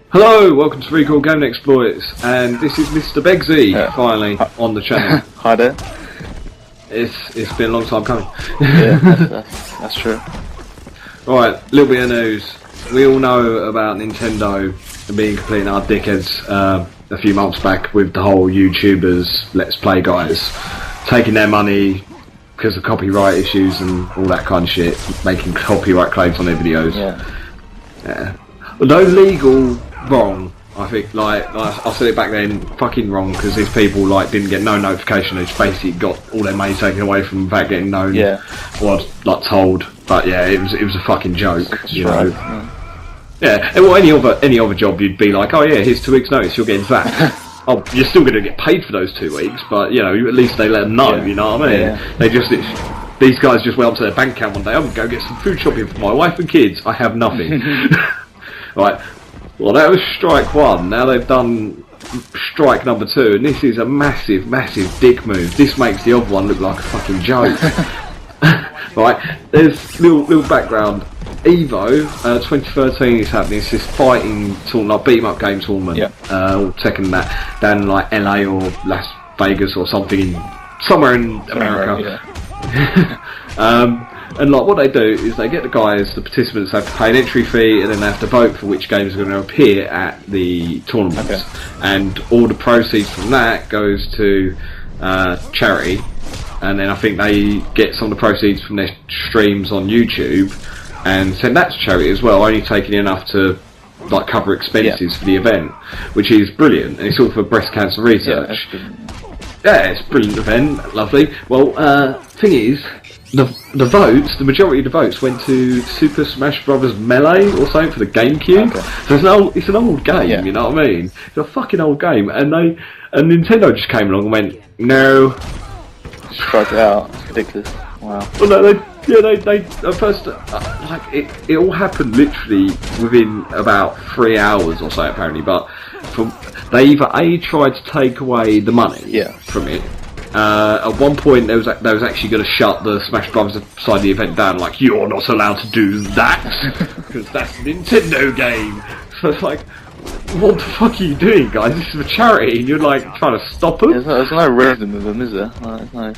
Hello, welcome to Recall Game Exploits, and this is Mr Begc finally on the channel. Hi there. It's been a long time coming. Yeah, that's true. Right, little bit of news. We all know about Nintendo being complete and utter dickheads a few months back with the whole YouTubers, Let's Play guys, taking their money because of copyright issues and all that kind of shit, making copyright claims on their videos. Yeah. No legal wrong, I think. Like I said it back then, fucking wrong, because these people like didn't get no notification. They just basically got all their money taken away from them without getting known. Yeah. Or like told. But yeah, it was a fucking joke. You know. Yeah. Yeah. Well, any other job, you'd be like, oh yeah, here's 2 weeks' notice, you're getting that. Oh, you're still going to get paid for those 2 weeks, but you know, at least they let them know. You know what I mean? Yeah. These guys just went up to their bank account one day. I'm going to go get some food shopping for my wife and kids. I have nothing. Right. Well, that was strike one. Now they've done strike number 2, and this is a massive, massive dick move. This makes the other one look like a fucking joke. Right. There's little background. Evo 2013 is happening. It's this fighting tournament, like beat 'em up game tournament. Yeah. Or taking that down in like LA or Las Vegas or something, somewhere in America. And like what they do is they get the participants have to pay an entry fee, and then they have to vote for which games are going to appear at the tournament. Okay. And all the proceeds from that goes to charity, and then I think they get some of the proceeds from their streams on YouTube and send that to charity as well, only taking enough to like cover expenses for the event, which is brilliant, and it's all for breast cancer research. Yeah, it's a brilliant event, lovely. Well, thing is, the votes, the majority of the votes went to Super Smash Bros. Melee or something for the GameCube. Okay. So it's an old game, you know what I mean? It's a fucking old game, and Nintendo just came along and went, no. Strike it out. It's ridiculous. Wow. Well, no, they at first, like it all happened literally within about 3 hours or so apparently, but they either tried to take away the money from it. At one point, they was actually going to shut the Smash Bros. Side of the event down. Like, you're not allowed to do that because that's a Nintendo game. So it's like, what the fuck are you doing, guys? This is a charity, and you're like trying to stop them. There's no rhythm with them, is there? No.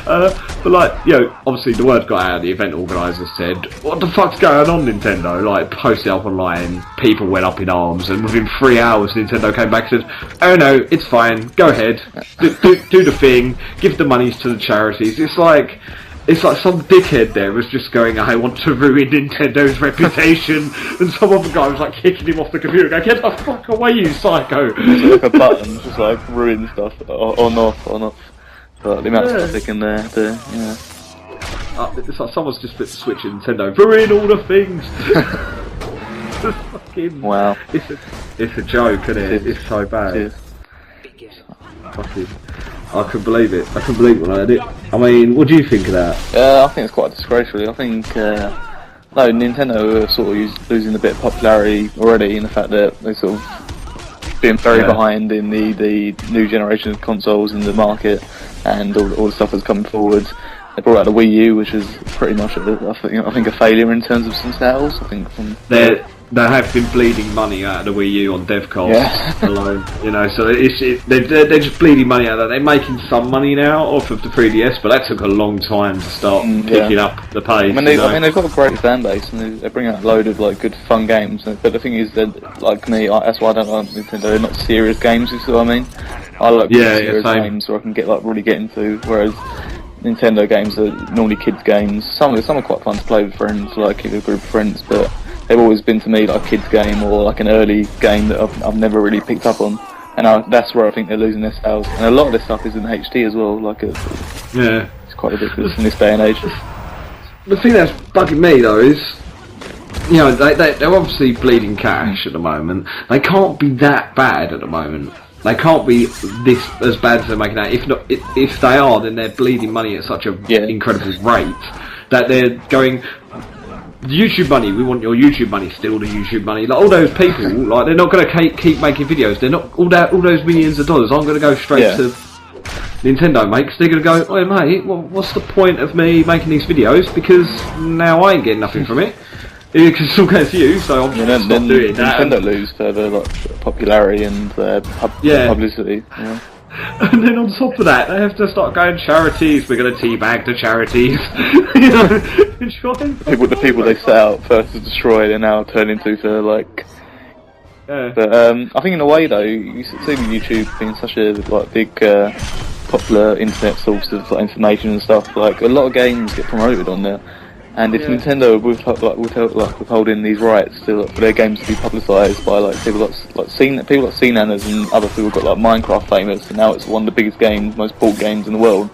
But like, you know, obviously the word got out. The event organisers said, "What the fuck's going on, Nintendo?" Like, posted up online. People went up in arms, and within 3 hours, Nintendo came back and said, "Oh no, it's fine. Go ahead, do the thing. Give the monies to the charities." It's like some dickhead there was just going, "I want to ruin Nintendo's reputation," and some other guy was like kicking him off the computer, going, "Get the fuck away, you psycho!" It's like a button, just like ruin stuff on off. But the amount of stuff they can do, it's like someone's just flipped the switch in Nintendo. Ruin all the things. Fucking, wow. It's a joke, isn't it? It's so bad. Fucking, I couldn't believe it. I couldn't believe it when I heard it. I mean, what do you think of that? I think it's quite disgraceful. I think Nintendo are sort of losing a bit of popularity already in the fact that they sort of being very behind in the new generation of consoles in the market, and all the stuff that's coming forward. They brought out the Wii U, which is pretty much I think a failure in terms of some sales. I think they have been bleeding money out of the Wii U on dev costs alone, you know. So they're just bleeding money out of that. They're making some money now off of the 3DS, but that took a long time to start picking up the pace. I mean, they've got a great fan base, and they bring out a load of like good fun games. But the thing is that, like me, that's why I don't like Nintendo. They're not serious games, you see what I mean? I like serious games where I can really get into, whereas Nintendo games are normally kids games. Some are quite fun to play with friends, like a group of friends, but they've always been to me like a kids game or like an early game that I've never really picked up on, and that's where I think they're losing their sales. And a lot of this stuff is in HD as well. Like it's quite ridiculous in this day and age. The thing that's bugging me though is, you know, they're obviously bleeding cash at the moment. They can't be that bad at the moment. They can't be this as bad as they're making out. If they are, then they're bleeding money at such an incredible rate that they're going, YouTube money, we want your YouTube money, still the YouTube money. Like all those people, like they're not going to keep making videos. They're not all those millions of dollars aren't going to go straight to Nintendo, mate. Cause they're going to go, oh mate, what's the point of me making these videos? Because now I ain't getting nothing from it. Because it's all going to you, so obviously then doing that. Nintendo lose further like popularity and publicity. Yeah. And then on top of that, they have to start going charities. We're going to teabag the charities. You know, the people they set out first to destroy, they're now turned into for like. Yeah. But I think in a way though, you see with YouTube being such a like big popular internet source of like, information and stuff. Like a lot of games get promoted on there. And if Nintendo withholding these rights to, for their games to be publicised by like people like CNANers and other people got like Minecraft famous, and now it's one of the biggest games, most bought games in the world,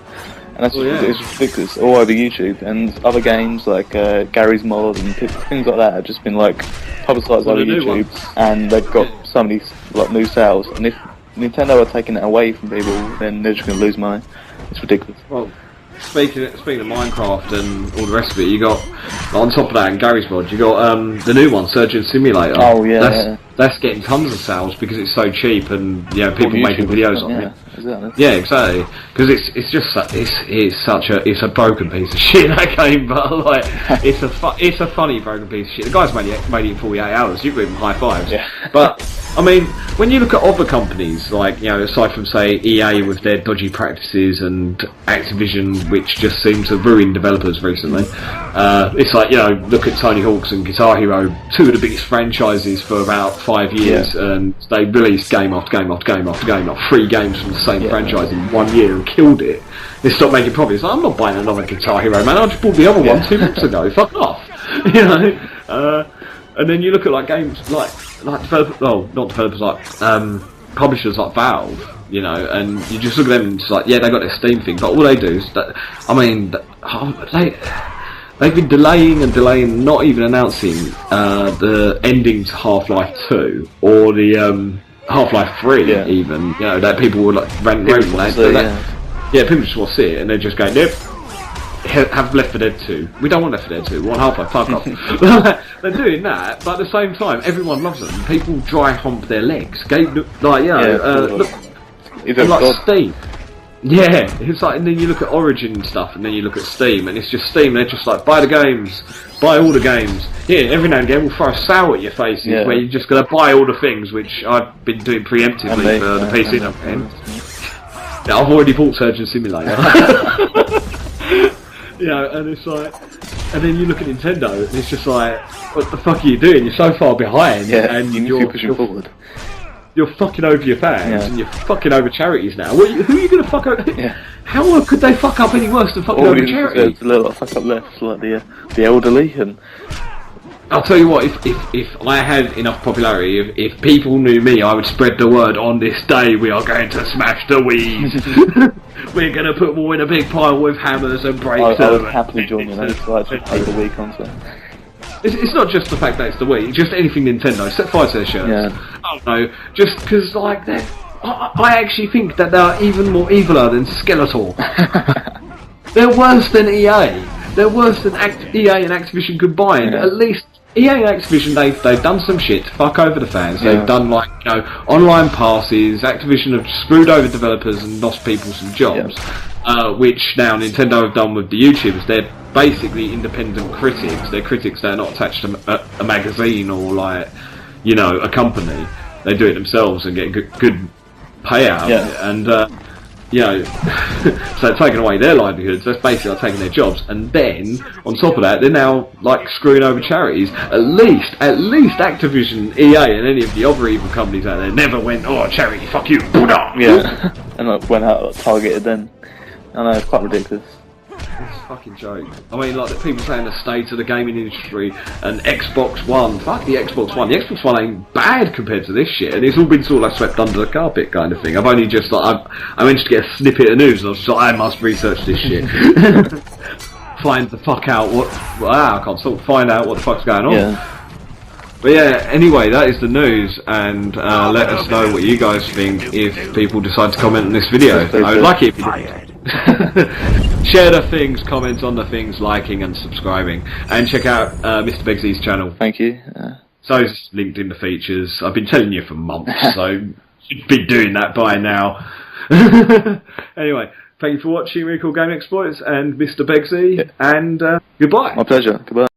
and that's it's ridiculous all over YouTube. And other games like Gary's Mod and things like that have just been like publicised over YouTube, and they've got so many like new sales. And if Nintendo are taking it away from people, then they're just going to lose money. It's ridiculous. Well, Speaking of Minecraft and all the rest of it, you got on top of that in Gary's Mod, you got the new one, Surgeon Simulator. Oh yeah, that's getting tons of sales because it's so cheap and people making videos on it. Exactly. Yeah, exactly. Because it's a broken piece of shit, that game, but like it's a funny broken piece of shit. The guy's made it in 48 hours. You give him high fives. Yeah. But I mean, when you look at other companies, like aside from say EA with their dodgy practices and Activision, which just seem to ruin developers recently, it's like look at Tony Hawk's and Guitar Hero, two of the biggest franchises for about 5 years, and they released game after game after game after game, like 3 games from the same franchise in 1 year and killed it. They stopped making profits. Like, I'm not buying another Guitar Hero, man. I just bought the other one 2 months ago. Fuck off. And then you look at like games like developers, not developers, like publishers like Valve, and you just look at them and it's like, they got their Steam thing, but all they do is that, they've been delaying, not even announcing the ending to Half-Life 2 or the Half-Life 3 even, that people would like rant. People just want to see it and they're just going, nope, have Left 4 Dead 2. We don't want Left 4Dead 2, we want Half-Life, fuck off. They're doing that, but at the same time, everyone loves them. People dry hump their legs. Look, Steam. Yeah, it's like, and then you look at Origin and stuff, and then you look at Steam, and it's just Steam, they're just like, buy the games, buy all the games. Yeah, every now and again we'll throw a sow at your faces, where you're just going to buy all the things, which I've been doing preemptively for the PC now. I've already bought Surgeon Simulator. And it's like, and then you look at Nintendo, and it's just like, what the fuck are you doing? You're so far behind, and you're pushing forward. You're fucking over your fans, and you're fucking over charities now. Who are you going to fuck over? How could they fuck up any worse than fucking over charities? There's a little fuck up left, like the elderly, and I'll tell you what, if I had enough popularity, if people knew me, I would spread the word on this day, we are going to smash the Wii's. We're going to put them all in a big pile with hammers and breaks. I would happily join you, I'd like to play the Wii console. It's not just the fact that it's the Wii, just anything Nintendo, set fire to their shirts. I don't know, just because, like, I actually think that they're even more eviler than Skeletor. They're worse than EA. They're worse than EA and Activision combined. At least EA and Activision, they've done some shit to fuck over the fans. They've done online passes. Activision have screwed over developers and lost people some jobs, which now Nintendo have done with the YouTubers. They're basically independent critics. They're critics that are not attached to a magazine or a company. They do it themselves and get good payout. And so they're taking away their livelihoods. That's basically like taking their jobs. And then on top of that, they're now like screwing over charities. At least Activision, EA, and any of the other evil companies out there never went, "Oh, charity, fuck you, Buddha." And went out targeted. Then I know, it's quite ridiculous. It's a fucking joke. I mean, like, the people saying the state of the gaming industry and Xbox One. Fuck the Xbox One. The Xbox One ain't bad compared to this shit, and it's all been sort of like swept under the carpet kind of thing. I've only just I managed to get a snippet of news, and I was just like, I must research this shit. Find the fuck out I can't sort of find out what the fuck's going on. But anyway, that is the news, and let us know what you guys think if people decide to comment on this video. I would like it if you did. Share the things, comment on the things, liking and subscribing, and check out Mr Begg's channel. Thank you. So it's linked in the features. I've been telling you for months, so you should be doing that by now. Anyway, thank you for watching Recall Game Exploits and Mr Begc, and goodbye. My pleasure. Goodbye.